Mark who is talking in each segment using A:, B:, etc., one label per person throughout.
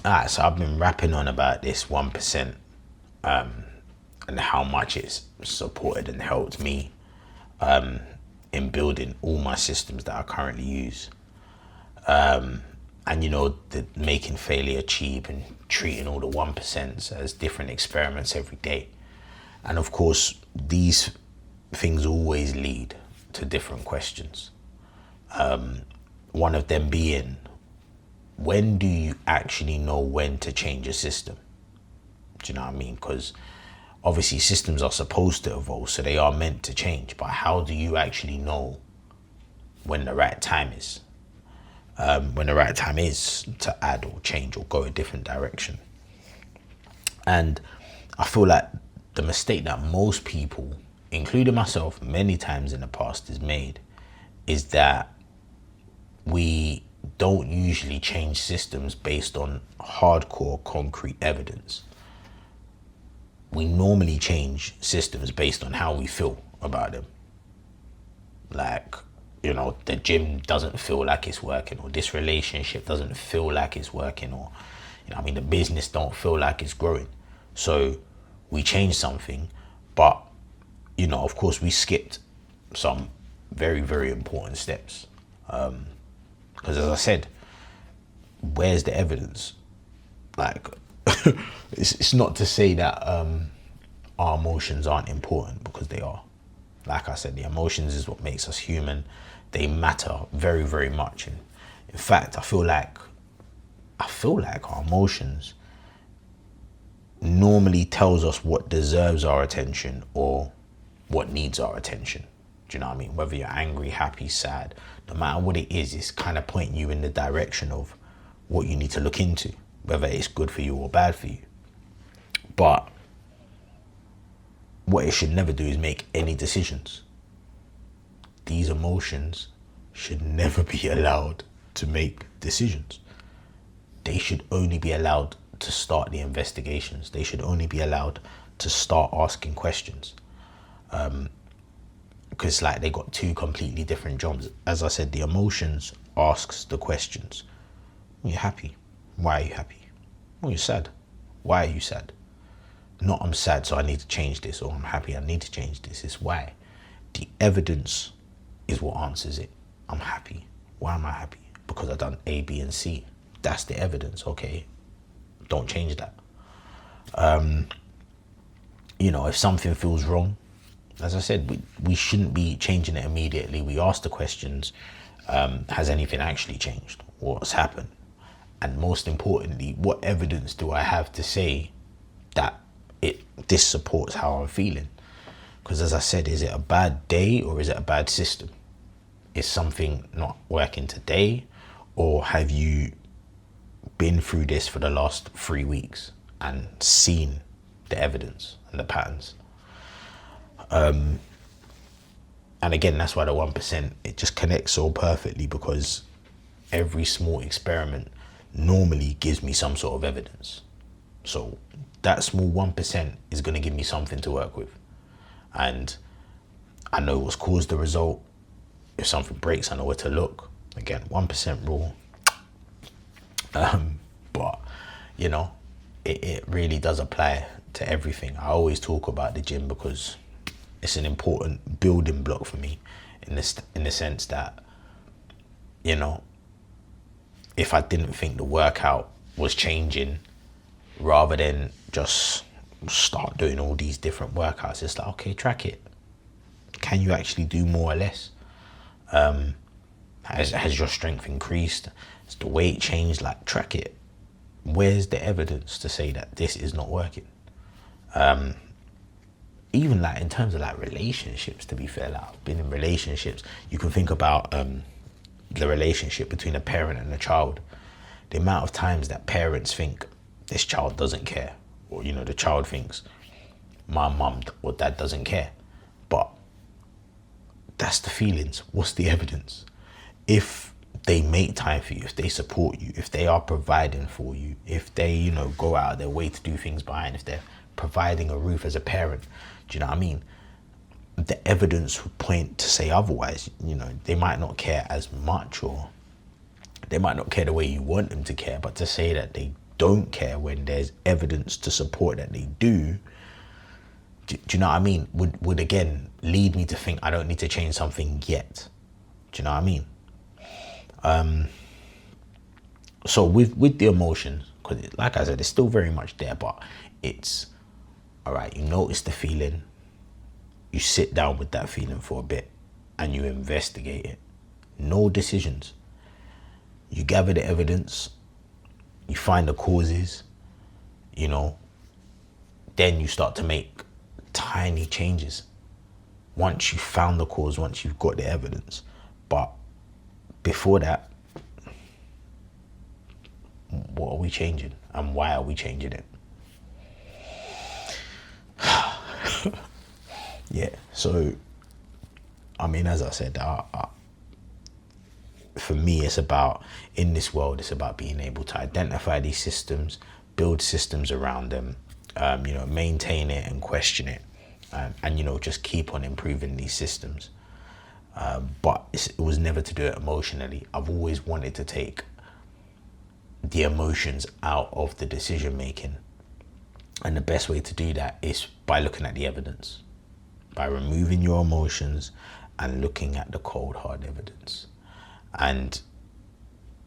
A: Alright, so I've been rapping on about this 1%, and how much it's supported and helped me in building all my systems that I currently use. And the making failure cheap and treating all the 1% as different experiments every day. And of course, these things always lead to different questions. One of them being, when do you actually know when to change a system? Do you know what I mean? Because obviously systems are supposed to evolve, so they are meant to change. But how do you actually know when the right time is? When the right time is to add or change or go a different direction. And I feel like the mistake that most people, including myself, many times in the past has made is that we don't usually change systems based on hardcore concrete evidence. We normally change systems based on how we feel about them. Like, the gym doesn't feel like it's working, or this relationship doesn't feel like it's working, or, the business don't feel like it's growing. So we change something, but, of course we skipped some very, very important steps. Because as I said, where's the evidence? Like, it's not to say that our emotions aren't important, because they are. Like I said, the emotions is what makes us human. They matter very, very much. And in fact, I feel like our emotions normally tells us what deserves our attention or what needs our attention. Do you know what I mean? Whether you're angry, happy, sad, no matter what it is, it's kind of pointing you in the direction of what you need to look into, whether it's good for you or bad for you. But what it should never do is make any decisions. These emotions should never be allowed to make decisions. They should only be allowed to start the investigations. They should only be allowed to start asking questions. Because they got two completely different jobs. As I said, the emotions asks the questions. Are you happy? Why are you happy? Oh, you're sad. Why are you sad? Not I'm sad, so I need to change this, or I'm happy, I need to change this. It's why. The evidence is what answers it. I'm happy. Why am I happy? Because I've done A, B, and C. That's the evidence. Okay, don't change that. If something feels wrong, as I said, we shouldn't be changing it immediately. We ask the questions, has anything actually changed? What's happened? And most importantly, what evidence do I have to say that this supports how I'm feeling? Because as I said, is it a bad day or is it a bad system? Is something not working today, or have you been through this for the last 3 weeks and seen the evidence and the patterns? And again, that's why the 1%, it just connects so perfectly, because every small experiment normally gives me some sort of evidence. So that small 1% is going to give me something to work with. And I know what's caused the result. If something breaks, I know where to look. Again, 1% rule. But, it really does apply to everything. I always talk about the gym because it's an important building block for me in the sense that, if I didn't think the workout was changing, rather than just start doing all these different workouts, it's like, okay, track it. Can you actually do more or less? Has your strength increased? Has the weight changed? Track it. Where's the evidence to say that this is not working? Even in terms of relationships, to be fair, I've been in relationships. You can think about the relationship between a parent and a child. The amount of times that parents think this child doesn't care, or the child thinks my mum or dad doesn't care. But that's the feelings. What's the evidence? If they make time for you, if they support you, if they are providing for you, if they go out of their way to do things behind, if they're providing a roof as a parent, do you know what I mean? The evidence would point to say otherwise. They might not care as much, or they might not care the way you want them to care, but to say that they don't care when there's evidence to support that they do, do you know what I mean? Would again lead me to think I don't need to change something yet. Do you know what I mean? So with the emotions, because like I said, it's still very much there, but it's all right. You notice the feeling, you sit down with that feeling for a bit, and you investigate it. No decisions. You gather the evidence, you find the causes, you know, then you start to make tiny changes once you've found the cause, once you've got the evidence. But before that, what are we changing and why are we changing it? Yeah, so I mean, as I said, for me, it's about, in this world, it's about being able to identify these systems, build systems around them, maintain it and question it, and just keep on improving these systems. But it was never to do it emotionally. I've always wanted to take the emotions out of the decision making. And the best way to do that is by looking at the evidence, by removing your emotions and looking at the cold, hard evidence. And,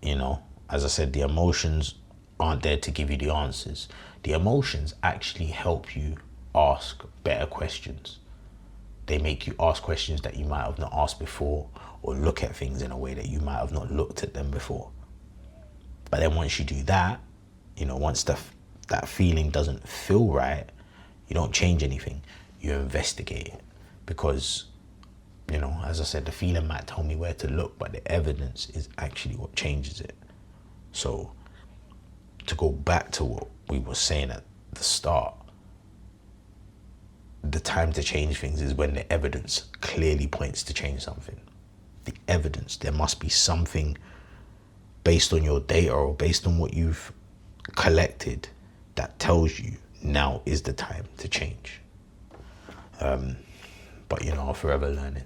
A: as I said, the emotions aren't there to give you the answers. The emotions actually help you ask better questions. They make you ask questions that you might have not asked before, or look at things in a way that you might have not looked at them before. But then once you do that, once that feeling doesn't feel right, you don't change anything. You investigate it, because, as I said, the feeling might tell me where to look, but the evidence is actually what changes it. So to go back to what we were saying at the start, the time to change things is when the evidence clearly points to change something. The evidence, there must be something based on your data or based on what you've collected that tells you now is the time to change. But I'm forever learning.